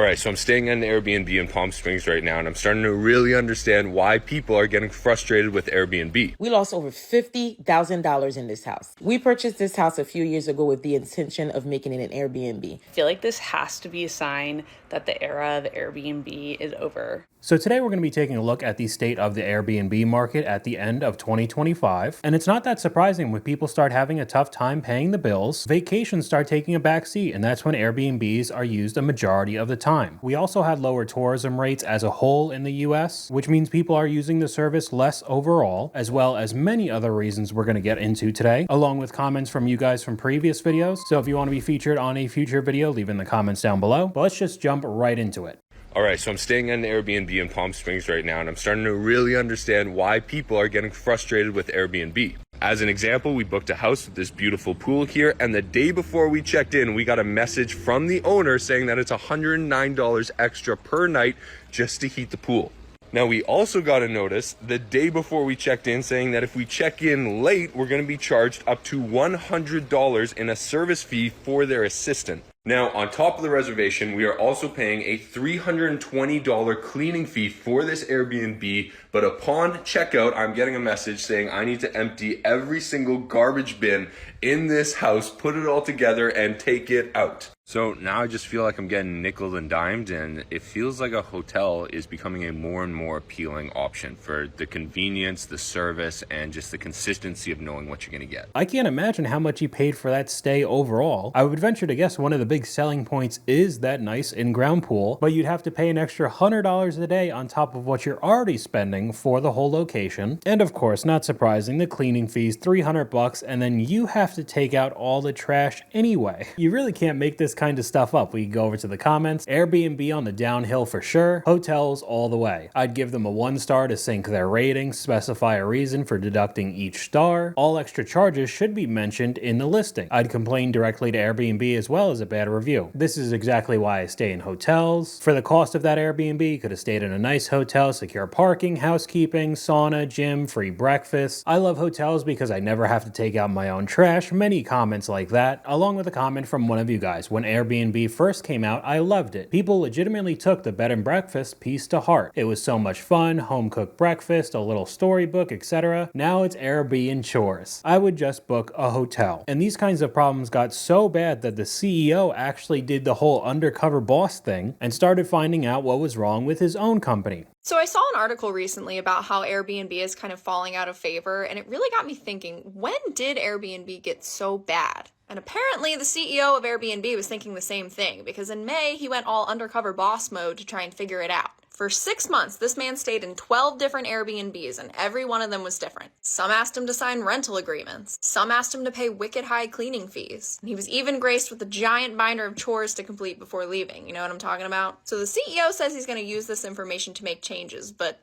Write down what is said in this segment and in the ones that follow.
Alright, so I'm staying at an Airbnb in Palm Springs right now, and I'm starting to really understand why people are getting frustrated with Airbnb. We lost over $50,000 in this house. We purchased this house a few years ago with the intention of making it an Airbnb. I feel like this has to be a sign that the era of Airbnb is over. So today we're going to be taking a look at the state of the Airbnb market at the end of 2025. And it's not that surprising when people start having a tough time paying the bills, vacations start taking a backseat, and that's when Airbnbs are used a majority of the time. We also had lower tourism rates as a whole in the US, which means people are using the service less overall, as well as many other reasons we're going to get into today, along with comments from you guys from previous videos. So if you want to be featured on a future video, leave in the comments down below. But let's just jump right into it. Alright, so I'm staying at an Airbnb in Palm Springs right now, and I'm starting to really understand why people are getting frustrated with Airbnb. As an example, we booked a house with this beautiful pool here, and the day before we checked in, we got a message from the owner saying that it's $109 extra per night just to heat the pool. Now, we also got a notice the day before we checked in saying that if we check in late, we're going to be charged up to $100 in a service fee for their assistant. Now, on top of the reservation, we are also paying a $320 cleaning fee for this Airbnb, but upon checkout, I'm getting a message saying I need to empty every single garbage bin in this house, put it all together, and take it out. So now I just feel like I'm getting nickel and dimed, and it feels like a hotel is becoming a more and more appealing option for the convenience, the service, and just the consistency of knowing what you're going to get. I can't imagine how much you paid for that stay overall. I would venture to guess one of the big selling points is that nice in-ground pool, but you'd have to pay an extra $100 a day on top of what you're already spending for the whole location. And of course, not surprising, the cleaning fees, $300, and then you have to take out all the trash anyway. You really can't make this kind of stuff up. We can go over to the comments. Airbnb on the downhill for sure. Hotels all the way. I'd give them a 1 star to sync their ratings, specify a reason for deducting each star. All extra charges should be mentioned in the listing. I'd complain directly to Airbnb as well as a bad review. This is exactly why I stay in hotels. For the cost of that Airbnb, you could have stayed in a nice hotel, secure parking, housekeeping, sauna, gym, free breakfast. I love hotels because I never have to take out my own trash. Many comments like that, along with a comment from one of you guys. When Airbnb first came out, I loved it. People legitimately took the bed and breakfast piece to heart. It was so much fun, home cooked breakfast, a little storybook, etc. Now it's Airbnb chores. I would just book a hotel. And these kinds of problems got so bad that the CEO actually did the whole undercover boss thing and started finding out what was wrong with his own company. So I saw an article recently about how Airbnb is kind of falling out of favor, and it really got me thinking, when did Airbnb get so bad? And apparently the CEO of Airbnb was thinking the same thing, because in May he went all undercover boss mode to try and figure it out. For 6 months, this man stayed in 12 different Airbnbs, and every one of them was different. Some asked him to sign rental agreements. Some asked him to pay wicked high cleaning fees. And he was even graced with a giant binder of chores to complete before leaving. You know what I'm talking about? So the CEO says he's going to use this information to make changes, but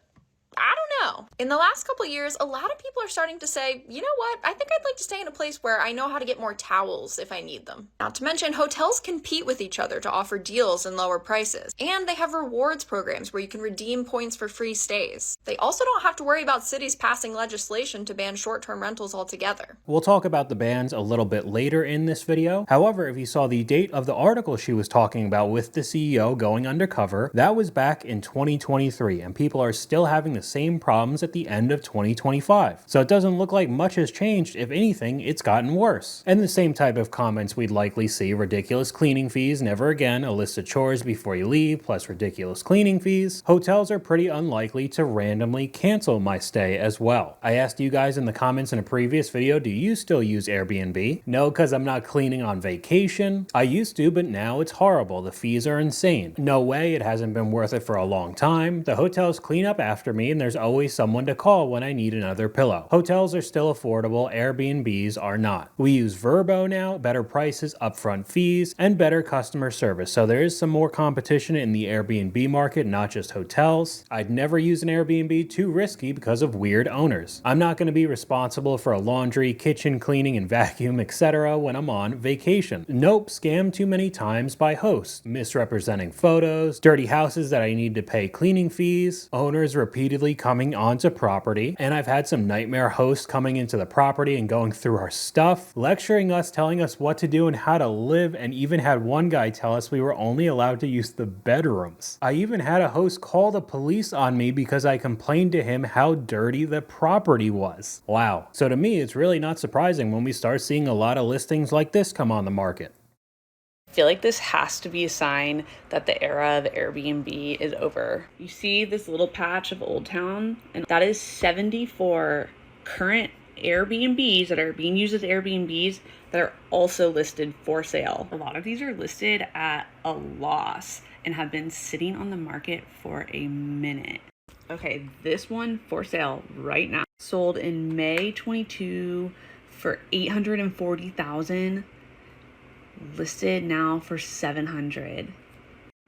I don't know. In the last couple years, a lot of people are starting to say, you know what, I think I'd like to stay in a place where I know how to get more towels if I need them. Not to mention, hotels compete with each other to offer deals and lower prices. And they have rewards programs where you can redeem points for free stays. They also don't have to worry about cities passing legislation to ban short-term rentals altogether. We'll talk about the bans a little bit later in this video. However, if you saw the date of the article she was talking about with the CEO going undercover, that was back in 2023, and people are still having the same problems at the end of 2025. So it doesn't look like much has changed. If anything, it's gotten worse. And the same type of comments we'd likely see: ridiculous cleaning fees, never again, a list of chores before you leave, plus ridiculous cleaning fees. Hotels are pretty unlikely to randomly cancel my stay as well. I asked you guys in the comments in a previous video, do you still use Airbnb? No, because I'm not cleaning on vacation. I used to, but now it's horrible. The fees are insane. No way, it hasn't been worth it for a long time. The hotels clean up after me, and there's always someone to call when I need another pillow. Hotels are still affordable, Airbnbs are not. We use Vrbo now, better prices, upfront fees, and better customer service. So there is some more competition in the Airbnb market, not just hotels. I'd never use an Airbnb, too risky because of weird owners. I'm not going to be responsible for a laundry, kitchen cleaning, and vacuum, etc. when I'm on vacation. Nope, scammed too many times by hosts, misrepresenting photos, dirty houses that I need to pay cleaning fees, owners repeatedly repeatedly coming onto property, and I've had some nightmare hosts coming into the property and going through our stuff, lecturing us, telling us what to do and how to live, and even had one guy tell us we were only allowed to use the bedrooms. I even had a host call the police on me because I complained to him how dirty the property was. Wow. So to me, it's really not surprising when we start seeing a lot of listings like this come on the market. I feel like this has to be a sign that the era of Airbnb is over. You see this little patch of Old Town, and that is 74 current Airbnbs that are being used as Airbnbs that are also listed for sale. A lot of these are listed at a loss and have been sitting on the market for a minute. Okay, this one for sale right now. Sold in May 22 for $840,000. Listed now for $700.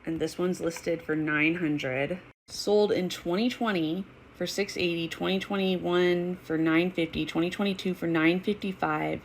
And this one's listed for $900. Sold in 2020 for $680, 2021 for $950, 2022 for $955.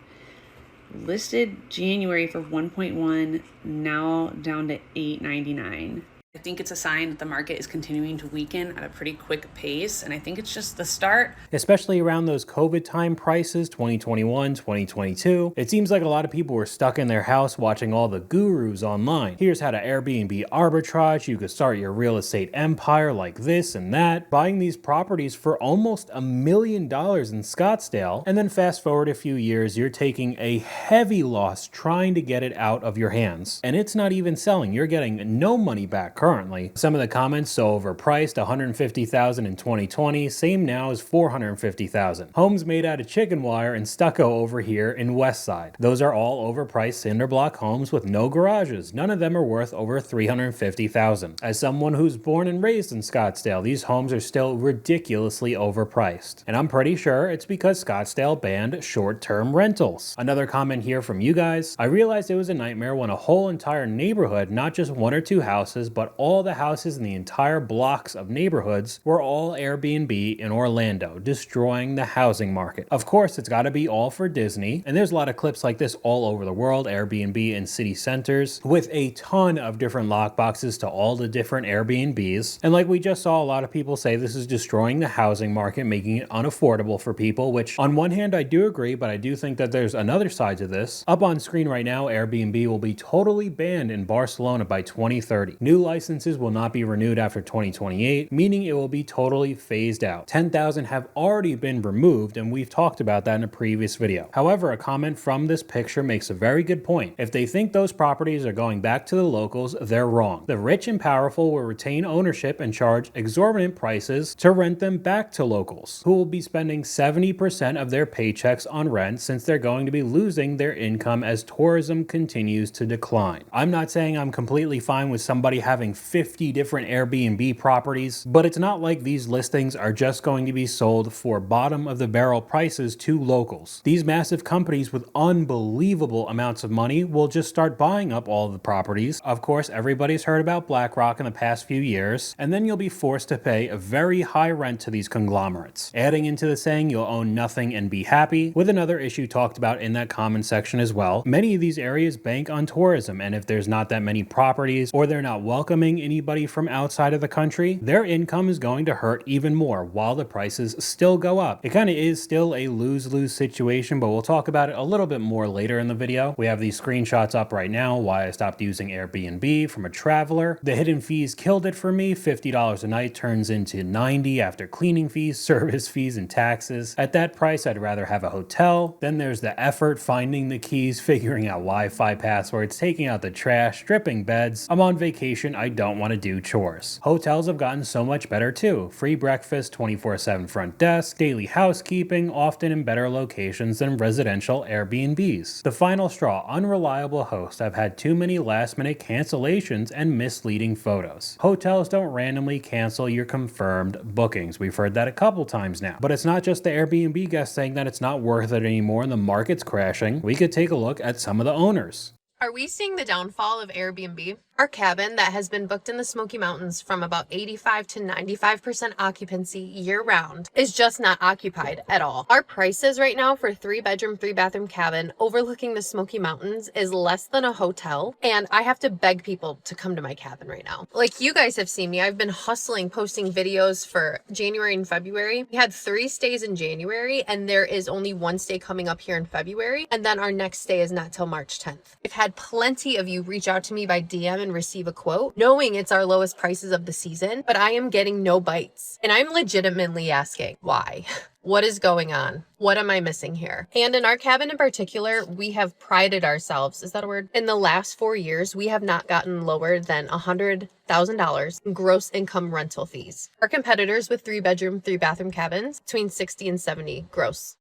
Listed January for $1.1, now down to $899. I think it's a sign that the market is continuing to weaken at a pretty quick pace, and I think it's just the start. Especially around those COVID time prices, 2021, 2022. It seems like a lot of people were stuck in their house watching all the gurus online. Here's how to Airbnb arbitrage, you could start your real estate empire like this and that, buying these properties for almost $1 million in Scottsdale, and then fast forward a few years, you're taking a heavy loss trying to get it out of your hands. And it's not even selling, you're getting no money back currently. Some of the comments, so overpriced, $150,000 in 2020, same now as $450,000. Homes made out of chicken wire and stucco over here in Westside. Those are all overpriced cinder block homes with no garages. None of them are worth over $350,000. As someone who's born and raised in Scottsdale, these homes are still ridiculously overpriced. And I'm pretty sure it's because Scottsdale banned short-term rentals. Another comment here from you guys. I realized it was a nightmare when a whole entire neighborhood, not just one or two houses, but all the houses in the entire blocks of neighborhoods were all Airbnb in Orlando, destroying the housing market. Of course, it's got to be all for Disney, and there's a lot of clips like this all over the world, Airbnb in city centers, with a ton of different lockboxes to all the different Airbnbs. And like we just saw, a lot of people say this is destroying the housing market, making it unaffordable for people, which on one hand I do agree, but I do think that there's another side to this. Up on screen right now, Airbnb will be totally banned in Barcelona by 2030. New licenses will not be renewed after 2028, meaning it will be totally phased out. 10,000 have already been removed, and we've talked about that in a previous video. However, a comment from this picture makes a very good point. If they think those properties are going back to the locals, they're wrong. The rich and powerful will retain ownership and charge exorbitant prices to rent them back to locals, who will be spending 70% of their paychecks on rent, since they're going to be losing their income as tourism continues to decline. I'm not saying I'm completely fine with somebody having 50 different Airbnb properties, but it's not like these listings are just going to be sold for bottom of the barrel prices to locals. These massive companies with unbelievable amounts of money will just start buying up all the properties. Of course, everybody's heard about BlackRock in the past few years, and then you'll be forced to pay a very high rent to these conglomerates. Adding into the saying you'll own nothing and be happy, with another issue talked about in that comment section as well. Many of these areas bank on tourism, and if there's not that many properties, or they're not welcoming anybody from outside of the country, their income is going to hurt even more while the prices still go up. It kind of is still a lose-lose situation, but we'll talk about it a little bit more later in the video. We have these screenshots up right now, why I stopped using Airbnb from a traveler. The hidden fees killed it for me. $50 a night turns into $90 after cleaning fees, service fees, and taxes. At that price, I'd rather have a hotel. Then there's the effort finding the keys, figuring out Wi-Fi passwords, taking out the trash, stripping beds. I'm on vacation, I don't want to do chores. Hotels have gotten so much better too. Free breakfast, 24/7 front desk, daily housekeeping, often in better locations than residential Airbnbs. The final straw, unreliable host. I've had too many last minute cancellations and misleading photos. Hotels don't randomly cancel your confirmed bookings. We've heard that a couple times now. But it's not just the Airbnb guests saying that it's not worth it anymore and the market's crashing. We could take a look at some of the owners. Are we seeing the downfall of Airbnb? Our cabin that has been booked in the Smoky Mountains from about 85 to 95% occupancy year round is just not occupied at all. Our prices right now for 3-bedroom, 3-bathroom cabin overlooking the Smoky Mountains is less than a hotel, and I have to beg people to come to my cabin right now. Like you guys have seen me, I've been hustling, posting videos for January and February. We had 3 stays in January, and there is only 1 stay coming up here in February, and then our next stay is not till March 10th. I've had plenty of you reach out to me by DM and receive a quote, knowing it's our lowest prices of the season, but I am getting no bites. And I'm legitimately asking, why? What is going on? What am I missing here? And in our cabin in particular, we have prided ourselves, is that a word? In the last 4 years, we have not gotten lower than $100,000 in gross income rental fees. Our competitors with 3-bedroom, 3-bathroom cabins, between 60 and 70 gross.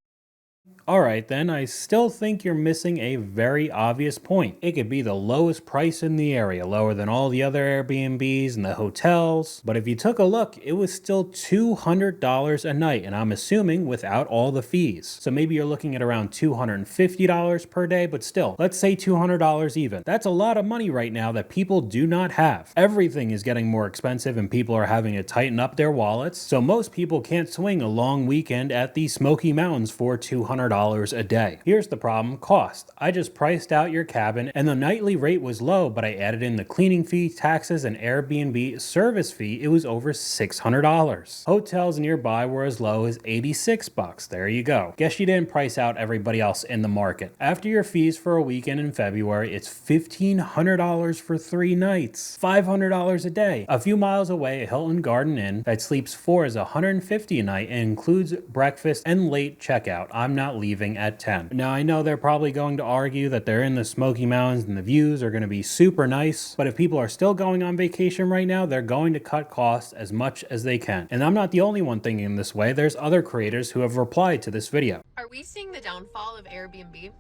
Alright then, I still think you're missing a very obvious point. It could be the lowest price in the area, lower than all the other Airbnbs and the hotels, but if you took a look, it was still $200 a night, and I'm assuming without all the fees. So maybe you're looking at around $250 per day, but still, let's say $200 even. That's a lot of money right now that people do not have. Everything is getting more expensive and people are having to tighten up their wallets, so most people can't swing a long weekend at the Smoky Mountains for $200 a day. Here's the problem: cost. I just priced out your cabin and the nightly rate was low, but I added in the cleaning fee, taxes, and Airbnb service fee. It was over $600. Hotels nearby were as low as $86. There you go. Guess you didn't price out everybody else in the market. After your fees for a weekend in February, it's $1,500 for 3 nights. $500 a day. A few miles away, a Hilton Garden Inn that sleeps 4 is $150 a night and includes breakfast and late checkout. I'm not leaving at 10. Now I know they're probably going to argue that they're in the Smoky Mountains and the views are going to be super nice, but if people are still going on vacation right now, they're going to cut costs as much as they can. And I'm not the only one thinking this way. There's other creators who have replied to this video. Are we seeing the downfall of Airbnb?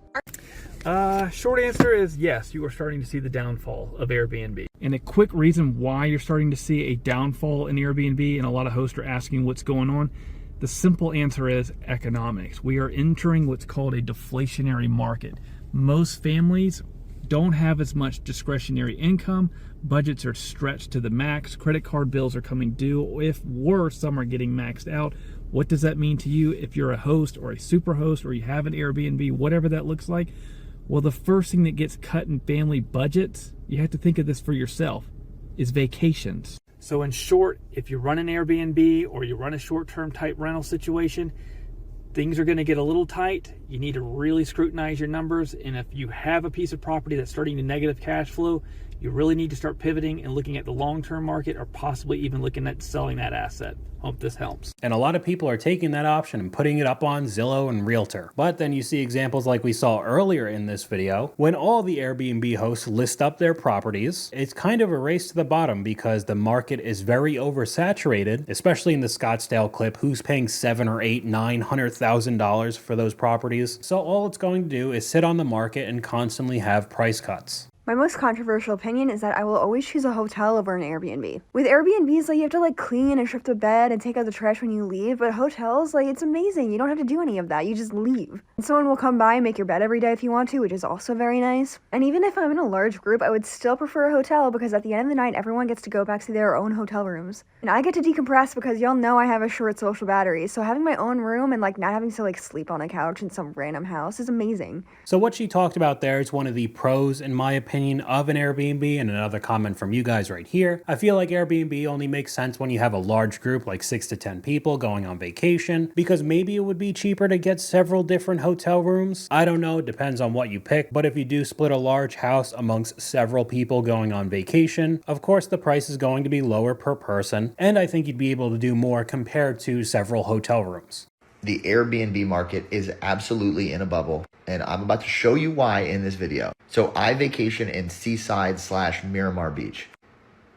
Short answer is yes, you are starting to see the downfall of Airbnb. And a quick reason why you're starting to see a downfall in Airbnb, and a lot of hosts are asking what's going on, the simple answer is economics. We are entering what's called a deflationary market. Most families don't have as much discretionary income. Budgets are stretched to the max. Credit card bills are coming due. If worse, some are getting maxed out. What does that mean to you if you're a host or a super host or you have an Airbnb, whatever that looks like? Well, the first thing that gets cut in family budgets, you have to think of this for yourself, is vacations. So in short, if you run an Airbnb or you run a short-term type rental situation, things are going to get a little tight. You need to really scrutinize your numbers. And if you have a piece of property that's starting to negative cash flow, you really need to start pivoting and looking at the long-term market, or possibly even looking at selling that asset. Hope this helps. And a lot of people are taking that option and putting it up on Zillow and Realtor. But then you see examples like we saw earlier in this video. When all the Airbnb hosts list up their properties, it's kind of a race to the bottom because the market is very oversaturated, especially in the Scottsdale clip. Who's paying $700,000 or $800,000, $900,000 for those properties? So all it's going to do is sit on the market and constantly have price cuts. My most controversial opinion is that I will always choose a hotel over an Airbnb. With Airbnbs, like, you have to clean and strip the bed and take out the trash when you leave, but hotels, it's amazing. You don't have to do any of that. You just leave. And someone will come by and make your bed every day if you want to, which is also very nice. And even if I'm in a large group, I would still prefer a hotel because at the end of the night, everyone gets to go back to their own hotel rooms. And I get to decompress because y'all know I have a short social battery, so having my own room and not having to sleep on a couch in some random house is amazing. So what she talked about there is one of the pros, in my opinion, of an Airbnb, and another comment from you guys right here. I feel like Airbnb only makes sense when you have a large group, like 6 to 10 people going on vacation, because maybe it would be cheaper to get several different hotel rooms. I don't know, it depends on what you pick, but if you do split a large house amongst several people going on vacation, of course the price is going to be lower per person, and I think you'd be able to do more compared to several hotel rooms. The Airbnb market is absolutely in a bubble, and I'm about to show you why in this video. So I vacation in Seaside/Miramar Beach.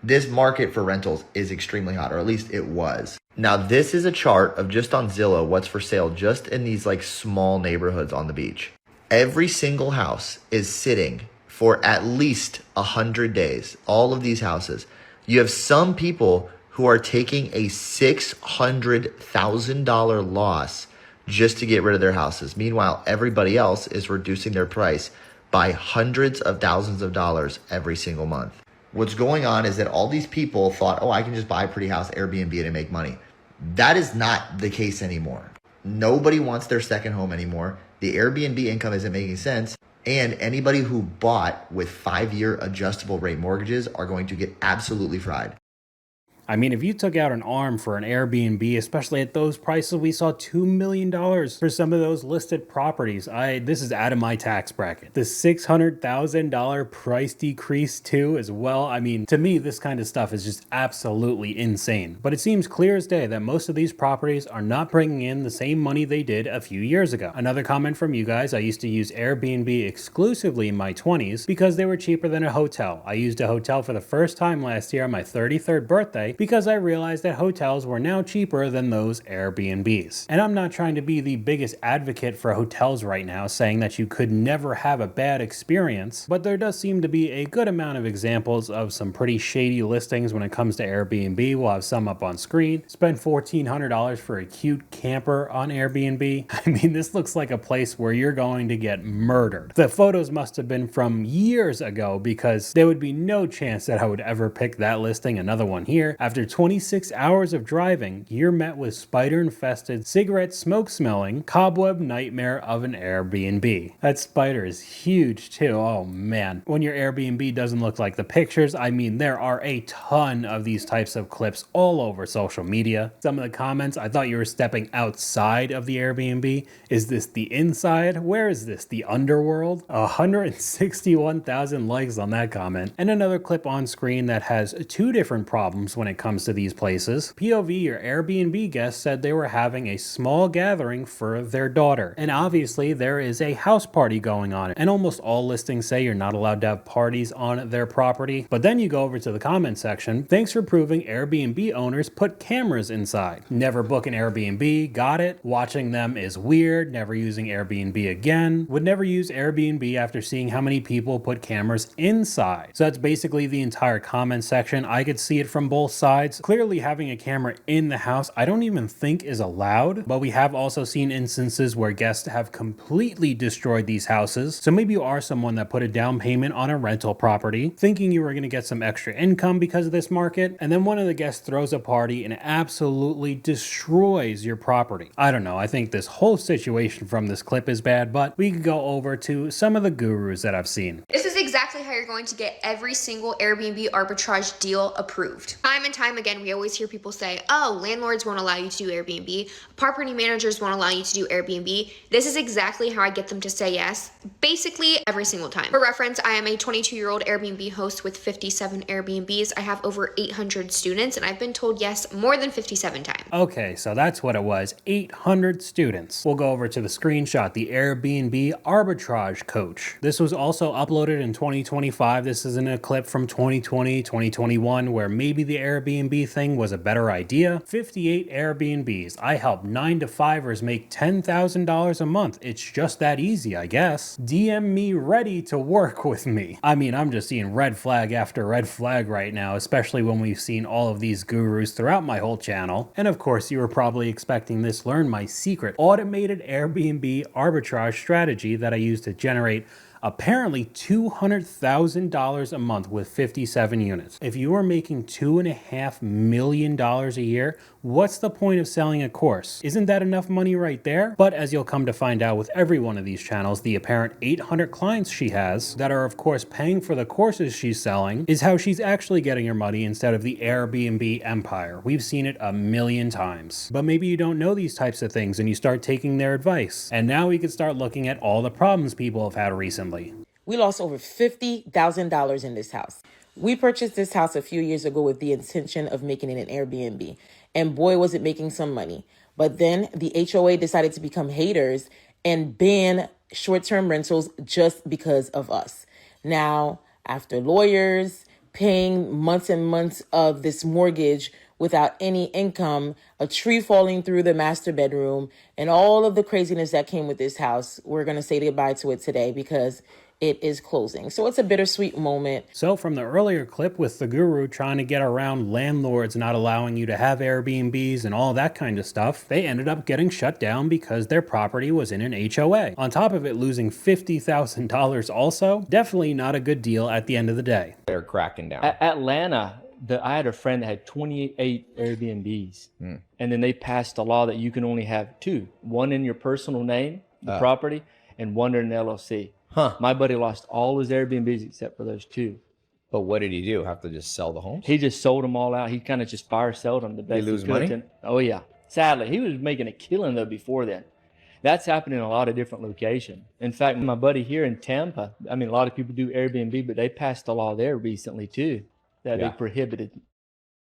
This market for rentals is extremely hot, or at least it was. Now this is a chart of just on Zillow what's for sale just in these small neighborhoods on the beach. Every single house is sitting for at least 100 days. All of these houses. You have some people who are taking a $600,000 loss just to get rid of their houses. Meanwhile, everybody else is reducing their price by hundreds of thousands of dollars every single month. What's going on is that all these people thought, oh, I can just buy a pretty house, Airbnb it, and make money. That is not the case anymore. Nobody wants their second home anymore. The Airbnb income isn't making sense. And anybody who bought with 5-year adjustable rate mortgages are going to get absolutely fried. I mean, if you took out an arm for an Airbnb, especially at those prices, we saw $2 million for some of those listed properties. This is out of my tax bracket. The $600,000 price decrease too as well. I mean, to me, this kind of stuff is just absolutely insane. But it seems clear as day that most of these properties are not bringing in the same money they did a few years ago. Another comment from you guys, I used to use Airbnb exclusively in my 20s because they were cheaper than a hotel. I used a hotel for the first time last year on my 33rd birthday because I realized that hotels were now cheaper than those Airbnbs. And I'm not trying to be the biggest advocate for hotels right now, saying that you could never have a bad experience, but there does seem to be a good amount of examples of some pretty shady listings when it comes to Airbnb. We'll have some up on screen. Spend $1,400 for a cute camper on Airbnb. I mean, this looks like a place where you're going to get murdered. The photos must have been from years ago because there would be no chance that I would ever pick that listing. Another one here. After 26 hours of driving, you're met with spider-infested, cigarette smoke-smelling, cobweb nightmare of an Airbnb. That spider is huge too. Oh man. When your Airbnb doesn't look like the pictures, I mean, there are a ton of these types of clips all over social media. Some of the comments, I thought you were stepping outside of the Airbnb. Is this the inside? Where is this? The underworld? 161,000 likes on that comment. And another clip on screen that has two different problems when it comes to these places. POV, your Airbnb guest, said they were having a small gathering for their daughter. And obviously there is a house party going on. And almost all listings say you're not allowed to have parties on their property. But then you go over to the comment section. Thanks for proving Airbnb owners put cameras inside. Never book an Airbnb. Got it. Watching them is weird. Never using Airbnb again. Would never use Airbnb after seeing how many people put cameras inside. So that's basically the entire comment section. I could see it from both sides. Clearly having a camera in the house, I don't even think is allowed, but we have also seen instances where guests have completely destroyed these houses. So maybe you are someone that put a down payment on a rental property, thinking you were going to get some extra income because of this market, and then one of the guests throws a party and absolutely destroys your property. I don't know, I think this whole situation from this clip is bad, but we could go over to some of the gurus that I've seen. This is exactly how you're going to get every single Airbnb arbitrage deal approved. Time and time again, we always hear people say, oh, landlords won't allow you to do Airbnb. Property managers won't allow you to do Airbnb. This is exactly how I get them to say yes, basically every single time. For reference, I am a 22-year-old Airbnb host with 57 Airbnbs. I have over 800 students, and I've been told yes more than 57 times. Okay, so that's what it was, 800 students. We'll go over to the screenshot, the Airbnb arbitrage coach. This was also uploaded in 2025. This isn't a clip from 2020, 2021, where maybe the Airbnb thing was a better idea. 58 Airbnbs. I help 9-to-5ers make $10,000 a month. It's just that easy, I guess. DM me ready to work with me. I mean, I'm just seeing red flag after red flag right now, especially when we've seen all of these gurus throughout my whole channel. And of course, you were probably expecting this. Learn my secret automated Airbnb arbitrage strategy that I use to generate apparently $200,000 a month with 57 units. If you are making $2.5 million a year, what's the point of selling a course? Isn't that enough money right there? But as you'll come to find out with every one of these channels, the apparent 800 clients she has that are of course paying for the courses she's selling is how she's actually getting her money instead of the Airbnb empire. We've seen it a million times. But maybe you don't know these types of things and you start taking their advice. And now we could start looking at all the problems people have had recently. We lost over $50,000 in this house. We purchased this house a few years ago with the intention of making it an Airbnb. And boy, was it making some money. But then the HOA decided to become haters and ban short-term rentals just because of us. Now, after lawyers paying months and months of this mortgage without any income, a tree falling through the master bedroom, and all of the craziness that came with this house, we're going to say goodbye to it today because it is closing. So it's a bittersweet moment. So from the earlier clip with the guru trying to get around landlords not allowing you to have Airbnbs and all that kind of stuff, they ended up getting shut down because their property was in an HOA. On top of it, losing $50,000 also, definitely not a good deal at the end of the day. They're cracking down. Atlanta, I had a friend that had 28 Airbnbs, and then they passed a law that you can only have two: one in your personal name, the property, and one in an LLC. My buddy lost all his Airbnbs except for those two. But what did he do? Have to just sell the homes? He just sold them all out. He kind of just fire sold them the best Did he lose could. money? Oh yeah. Sadly, he was making a killing though before then. That's happening in a lot of different locations. In fact, my buddy here in Tampa, I mean, a lot of people do Airbnb, but they passed a law there recently too that they prohibited.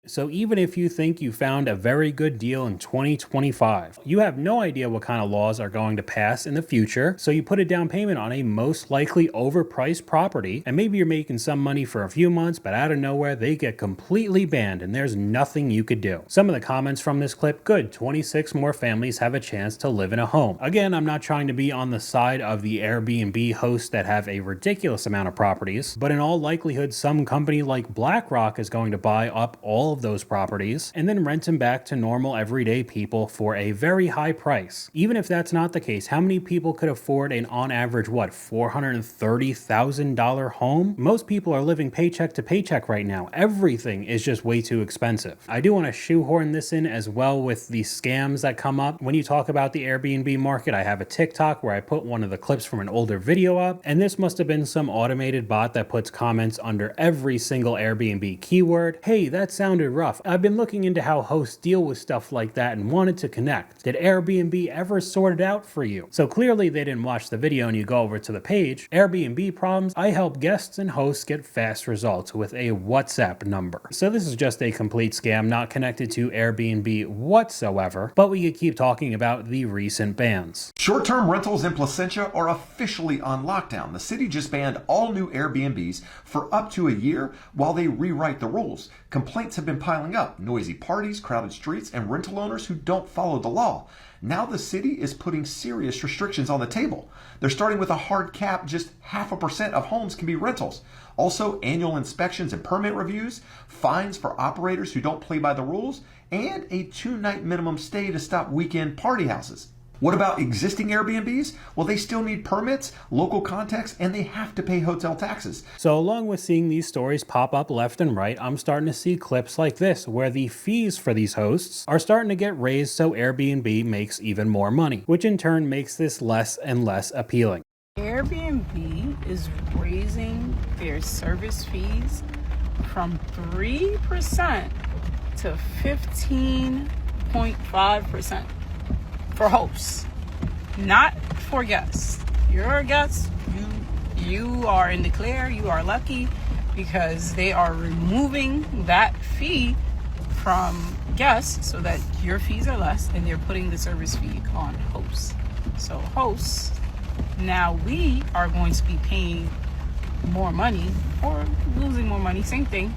So even if you think you found a very good deal in 2025, you have no idea what kind of laws are going to pass in the future, so you put a down payment on a most likely overpriced property, and maybe you're making some money for a few months, but out of nowhere they get completely banned and there's nothing you could do. Some of the comments from this clip: good, 26 more families have a chance to live in a home. Again, I'm not trying to be on the side of the Airbnb hosts that have a ridiculous amount of properties, but in all likelihood, some company like BlackRock is going to buy up all of those properties and then rent them back to normal everyday people for a very high price. Even if that's not the case, how many people could afford an on average, $430,000 home? Most people are living paycheck to paycheck right now. Everything is just way too expensive. I do want to shoehorn this in as well with the scams that come up. When you talk about the Airbnb market, I have a TikTok where I put one of the clips from an older video up, and this must have been some automated bot that puts comments under every single Airbnb keyword. Hey, that sounded rough. I've been looking into how hosts deal with stuff like that and wanted to connect. Did Airbnb ever sort it out for you? So clearly they didn't watch the video and you go over to the page. Airbnb problems. I help guests and hosts get fast results with a WhatsApp number. So this is just a complete scam, not connected to Airbnb whatsoever, but we could keep talking about the recent bans. Short-term rentals in Placentia are officially on lockdown. The city just banned all new Airbnbs for up to a year while they rewrite the rules. Complaints have been piling up: noisy parties, crowded streets, and rental owners who don't follow the law. Now the city is putting serious restrictions on the table. They're starting with a hard cap: just 0.5% of homes can be rentals. Also, annual inspections and permit reviews, fines for operators who don't play by the rules, and a 2-night minimum stay to stop weekend party houses. What about existing Airbnbs? Well, they still need permits, local contacts, and they have to pay hotel taxes. So along with seeing these stories pop up left and right, I'm starting to see clips like this where the fees for these hosts are starting to get raised so Airbnb makes even more money, which in turn makes this less and less appealing. Airbnb is raising their service fees from 3% to 15.5%. For hosts, not for guests. You're a guest, you are in the clear, you are lucky, because they are removing that fee from guests so that your fees are less, and they're putting the service fee on hosts. So hosts, now we are going to be paying more money or losing more money, same thing,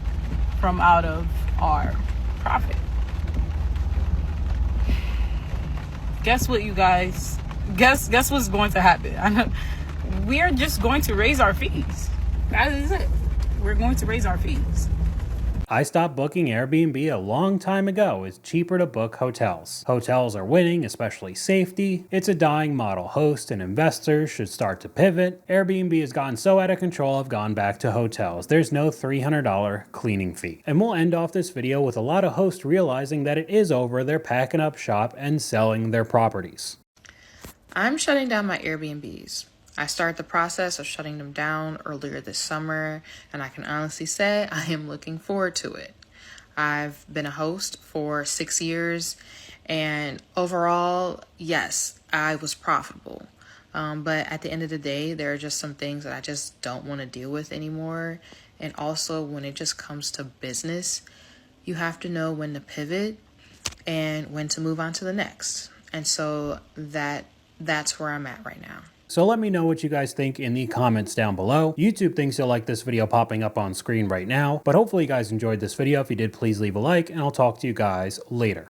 from out of our profit. Guess what, you guys? Guess what's going to happen? We're just going to raise our fees. That is it. We're going to raise our fees. I stopped booking Airbnb a long time ago. It's cheaper to book hotels. Hotels are winning, especially safety. It's a dying model. Hosts and investors should start to pivot. Airbnb has gotten so out of control, I've gone back to hotels. There's no $300 cleaning fee. And we'll end off this video with a lot of hosts realizing that it is over. They're packing up shop and selling their properties. I'm shutting down my Airbnbs. I started the process of shutting them down earlier this summer, and I can honestly say I am looking forward to it. I've been a host for 6 years, and overall, yes, I was profitable. But at the end of the day, there are just some things that I just don't want to deal with anymore. And also, when it just comes to business, you have to know when to pivot and when to move on to the next. And so that's where I'm at right now. So let me know what you guys think in the comments down below. YouTube thinks you'll like this video popping up on screen right now, but hopefully you guys enjoyed this video. If you did, please leave a like, and I'll talk to you guys later.